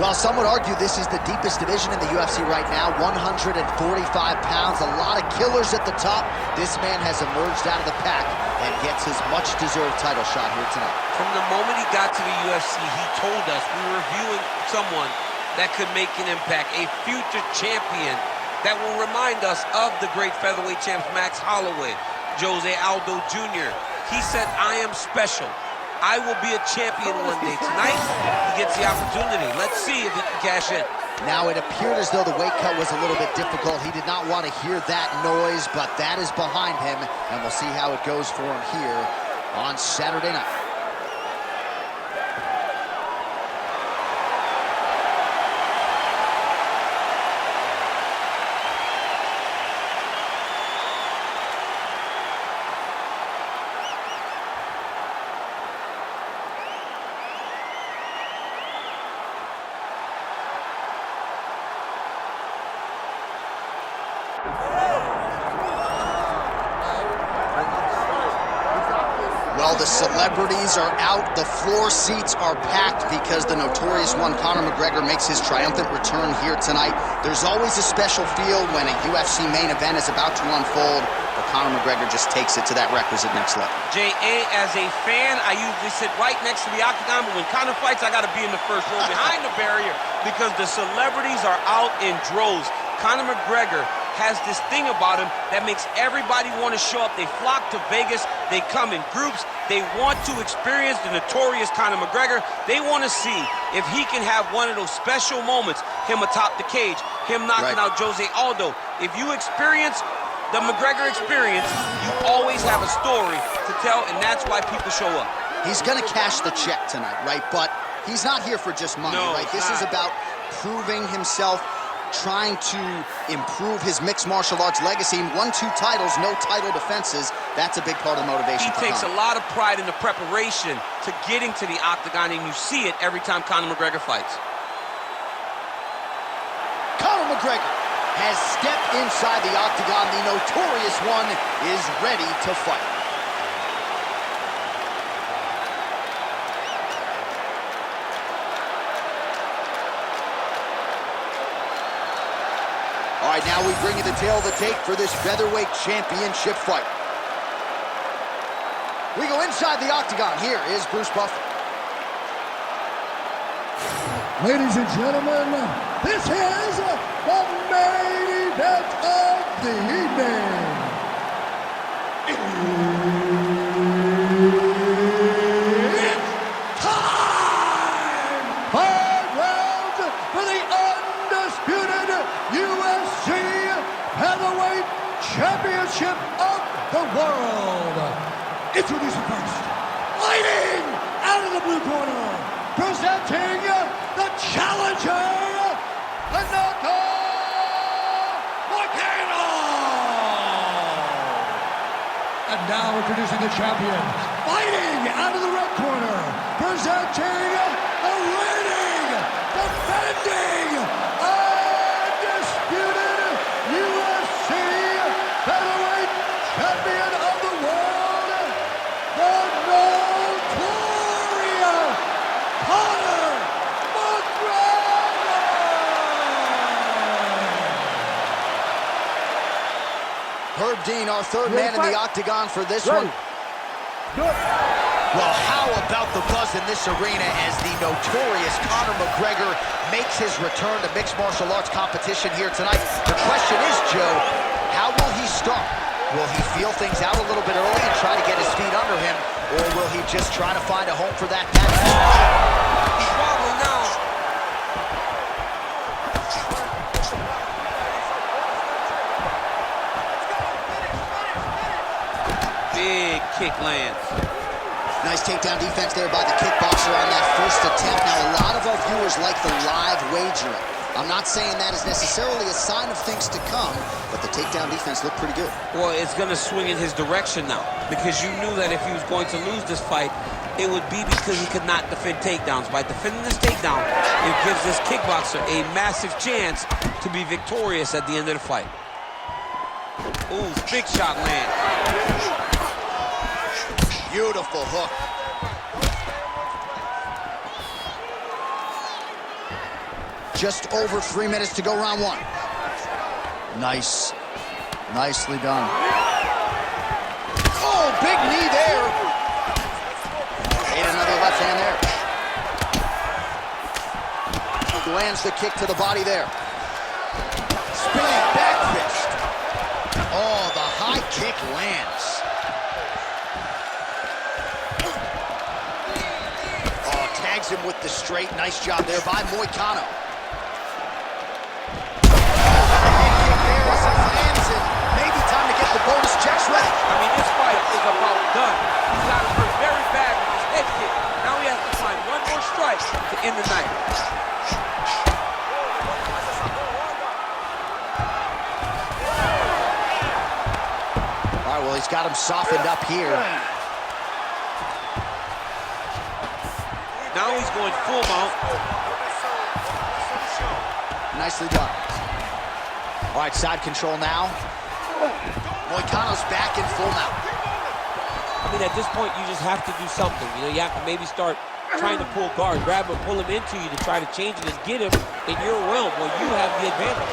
Well, some would argue this is the deepest division in the UFC right now, 145 pounds, a lot of killers at the top. This man has emerged out of the pack and gets his much-deserved title shot here tonight. From the moment he got to the UFC, he told us we were viewing someone that could make an impact, a future champion that will remind us of the great featherweight champs Max Holloway, Jose Aldo Jr. He said, I am special. I will be a champion one day. Tonight, he gets the opportunity. Let's see if he can cash in. Now, it appeared as though the weight cut was a little bit difficult. He did not want to hear that noise, but that is behind him, and we'll see how it goes for him here on Saturday night. Well, the celebrities are out, the floor seats are packed because the notorious one, Conor McGregor, makes his triumphant return here tonight. There's always a special feel when a UFC main event is about to unfold, but Conor McGregor just takes it to that requisite next level. J.A., as a fan, I usually sit right next to the octagon, but when Conor fights, I got to be in the first row behind the barrier because the celebrities are out in droves. Conor McGregor has this thing about him that makes everybody want to show up. They flock to Vegas. They come in groups. They want to experience the notorious Conor McGregor. They want to see if he can have one of those special moments, him atop the cage, him knocking out Jose Aldo. If you experience the McGregor experience, you always have a story to tell, and that's why people show up. He's going to cash the check tonight, right? But he's not here for just money, right? This is about proving himself, trying to improve his mixed martial arts legacy. Won 2 titles, no title defenses. That's a big part of the motivation. He takes a lot of pride in the preparation to getting to the octagon, and you see it every time Conor McGregor fights. Conor McGregor has stepped inside the octagon. The notorious one is ready to fight. All right, now we bring you the tale of the tape for this featherweight championship fight. We go inside the octagon. Here is Bruce Buffer. Ladies and gentlemen, this is the main event of the evening. It's time! 5 rounds for the undisputed UFC Heavyweight Championship of the world. Introducing first, fighting out of the blue corner, presenting the challenger, Renato Moicano. And now introducing the champion, fighting out of the red corner, presenting the reigning, defending, undisputed UFC Featherweight Champion of the world, the notorious Conor McGregor! Herb Dean, our third man in the octagon for this one. Well, how about the buzz in this arena as the notorious Conor McGregor makes his return to mixed martial arts competition here tonight? The question is, Joe, how will he start? Will he feel things out a little bit early and try to get his feet under him, or will he just try to find a home for that match? He's wobbling now. Big kick lands. Nice takedown defense there by the kickboxer on that first attempt. Now, a lot of our viewers like the live wagering. I'm not saying that is necessarily a sign of things to come, but the takedown defense looked pretty good. Well, it's going to swing in his direction now, because you knew that if he was going to lose this fight, it would be because he could not defend takedowns. By defending this takedown, it gives this kickboxer a massive chance to be victorious at the end of the fight. Ooh, big shot land. Beautiful hook. Just over 3 minutes to go, round one. Nice. Nicely done. Oh, big knee there. Ate another left hand there. Lands the kick to the body there. Spinning back fist. Oh, the high kick lands. Oh, tags him with the straight. Nice job there by Moicano. Bonus checks ready. I mean, this fight is about done. He's got hurt very bad with his head kick. Now he has to find one more strike to end the night. All right, well, he's got him softened up here. Now he's going full mount. Nicely done. All right, side control now. Moicano's back in full mount. I mean, at this point, you just have to do something. You know, you have to maybe start trying to pull guard, grab him, pull him into you to try to change it and get him in your realm where you have the advantage.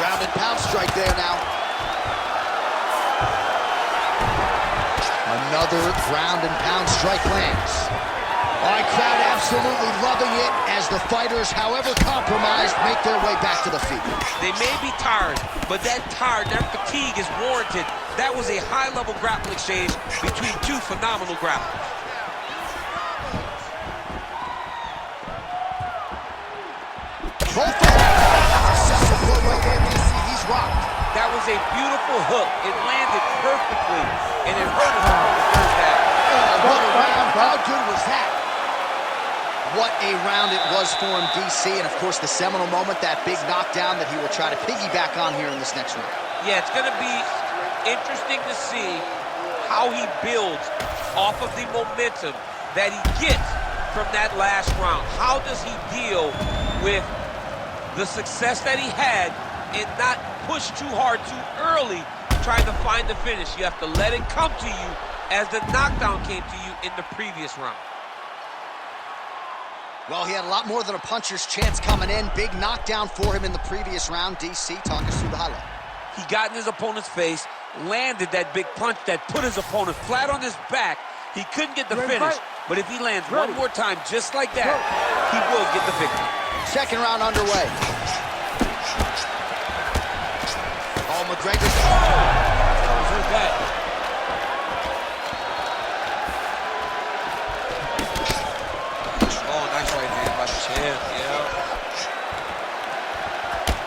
Ground and pound strike there now. Another ground and pound strike lands. All right, crowd absolutely loving it as the fighters, however compromised, make their way back to the feet. They may be tired, but that fatigue is warranted. That was a high-level grappling exchange between two phenomenal grapplers. Both successful blow right there, DC. He's rocked. That was a beautiful hook. It landed perfectly, and it hurt his opponent very bad. What a round. How good was that? What a round it was for him, DC, and of course the seminal moment, that big knockdown that he will try to piggyback on here in this next round. Yeah, it's going to be interesting to see how he builds off of the momentum that he gets from that last round. How does he deal with the success that he had and not push too hard too early trying to find the finish? You have to let it come to you as the knockdown came to you in the previous round. Well, he had a lot more than a puncher's chance coming in. Big knockdown for him in the previous round. DC, talk us through the highlight. He got in his opponent's face, landed that big punch that put his opponent flat on his back. He couldn't get the finish, but if he lands one more time just like that, he will get the victory. Second round underway. Oh, McGregor.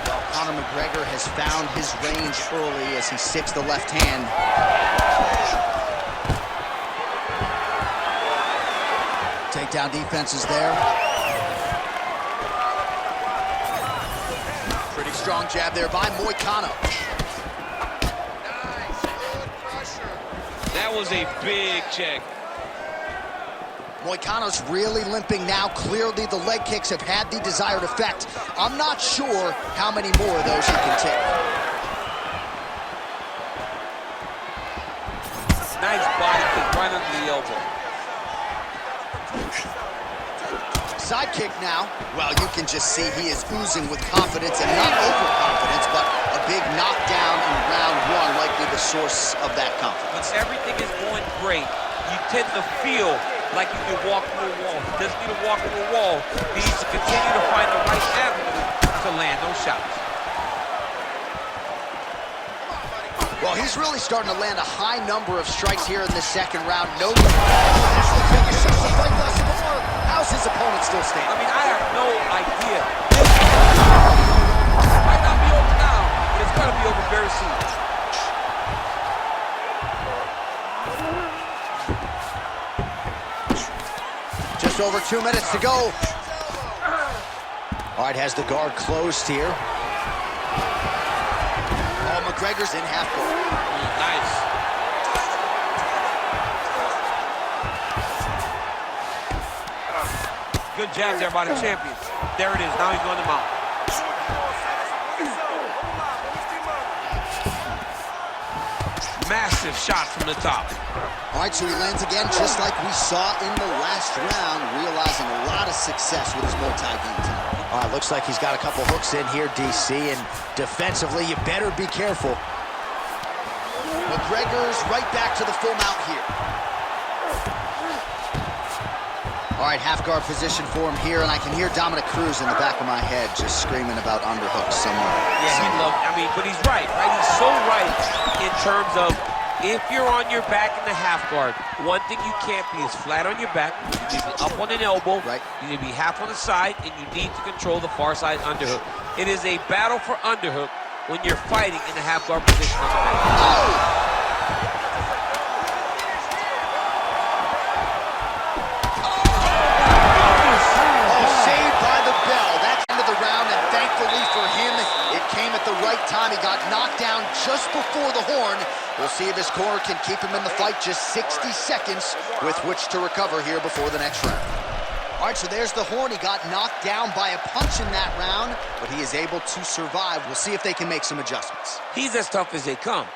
Well, Conor McGregor has found his range early as he sits the left hand. Takedown defense is there. Pretty strong jab there by Moicano. Nice, good pressure. That was a big check. Moicano's really limping now. Clearly, the leg kicks have had the desired effect. I'm not sure how many more of those he can take. Nice body kick right under the elbow. Side kick now. Well, you can just see he is oozing with confidence, and not overconfidence, but a big knockdown in round one, likely the source of that confidence. When everything is going great, you tend to feel like you can walk through a wall. He doesn't need to walk through a wall. He needs to continue to find the right avenue to land those shots. Well, he's really starting to land a high number of strikes here in this second round. No, that's the finish. Shuts the fight less more. How's his opponent still standing? I mean, I have no idea. This might not be over now, but it's going to be over very soon. Just over 2 minutes to go. All right, has the guard closed here. Oh, McGregor's in half guard. Nice. Good jab there by the champion. There it is. Now he's going to mount. massive shot from the top. All right, so he lands again, just like we saw in the last round, realizing a lot of success with his multi-game tonight. All right, looks like he's got a couple hooks in here, DC, and defensively, you better be careful. McGregor's right back to the full mount here. All right, half guard position for him here, and I can hear Dominic Cruz in the back of my head just screaming about underhooks somewhere. Yeah, but he's right? He's so right in terms of if you're on your back in the half guard, one thing you can't be is flat on your back. You need to be up on an elbow. Right. You need to be half on the side, and you need to control the far side underhook. It is a battle for underhook when you're fighting in the half guard position on the back. Oh! Time he got knocked down just before the horn. We'll see if his corner can keep him in the fight. Just 60 seconds with which to recover here before the next round. All right, so there's the horn. He got knocked down by a punch in that round, but he is able to survive. We'll see if they can make some adjustments. He's as tough as they come.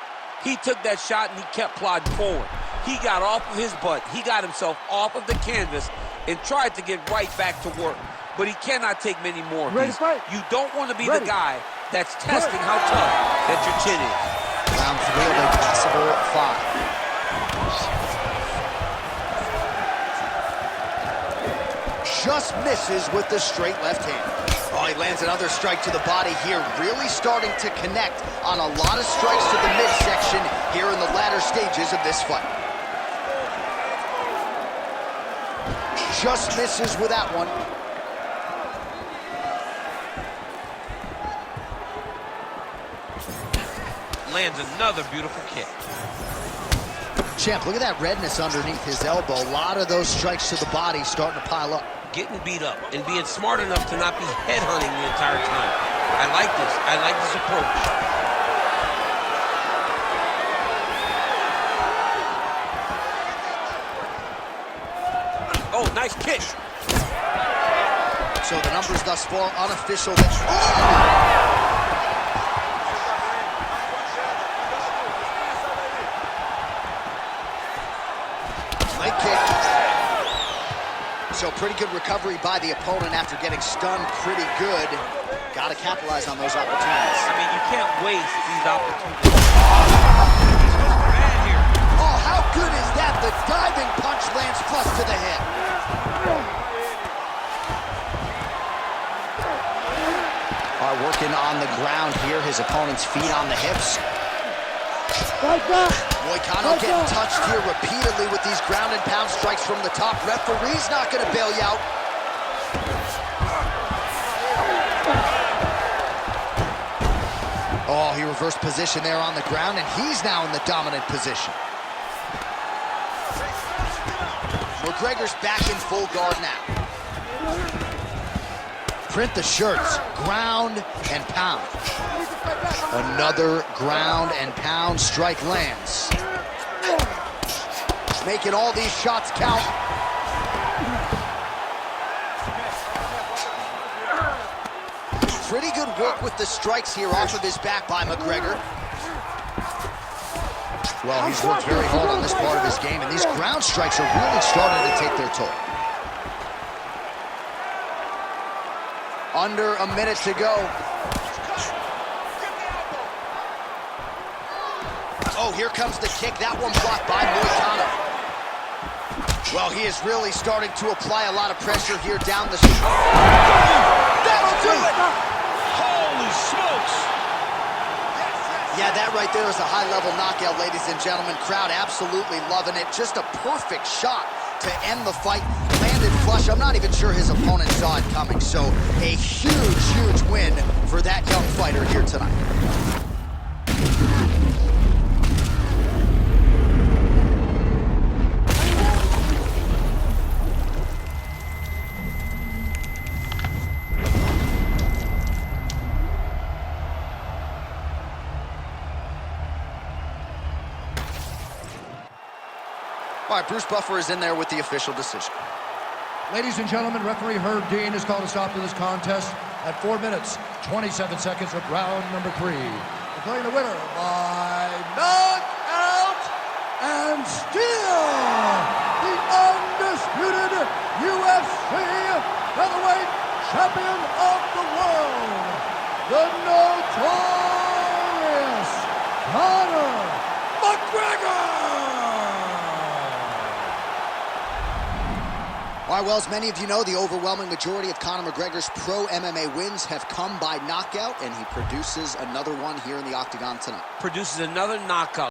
He took that shot and he kept plodding forward. He got off of his butt. He got himself off of the canvas and tried to get right back to work. But he cannot take many more. You don't want to be the guy that's testing how tough that your chin is. Round 3 of a possible 5. Just misses with the straight left hand. Oh, he lands another strike to the body here, really starting to connect on a lot of strikes to the midsection here in the latter stages of this fight. Just misses with that one. Lands another beautiful kick. Champ, look at that redness underneath his elbow. A lot of those strikes to the body starting to pile up. Getting beat up and being smart enough to not be headhunting the entire time. I like this. I like this approach. Oh, nice kick. So the numbers thus far unofficial. Oh! So pretty good recovery by the opponent after getting stunned pretty good. Got to capitalize on those opportunities. I mean, you can't waste these opportunities. Bad here. Oh, how good is that? The diving punch lands flush to the head. All right, working on the ground here. His opponent's feet on the hips. Moicano getting touched here repeatedly with these ground and pound strikes from the top. Referee's not going to bail you out. Oh, he reversed position there on the ground, and he's now in the dominant position. McGregor's back in full guard now. Print the shirts, ground and pound. Another ground and pound strike lands. Making all these shots count. Pretty good work with the strikes here off of his back by McGregor. Well, he's worked very hard on this part of his game, and these ground strikes are really starting to take their toll. Under a minute to go. Oh, here comes the kick. That one blocked by Moicano. Well, he is really starting to apply a lot of pressure here down the street. That'll do it! Holy smokes! Yeah, that right there is a high-level knockout, ladies and gentlemen. Crowd absolutely loving it. Just a perfect shot to end the fight. Landed flush. I'm not even sure his opponent saw it coming. So a huge, huge win for that young fighter here tonight. All right, Bruce Buffer is in there with the official decision. Ladies and gentlemen, referee Herb Dean has called a stop to this contest at 4 minutes, 27 seconds of round number 3. Declaring the winner by knockout featherweight champion of the world, the notorious Conor McGregor! All right, well, as many of you know, the overwhelming majority of Conor McGregor's pro MMA wins have come by knockout, and he produces another one here in the octagon tonight. Produces another knockout.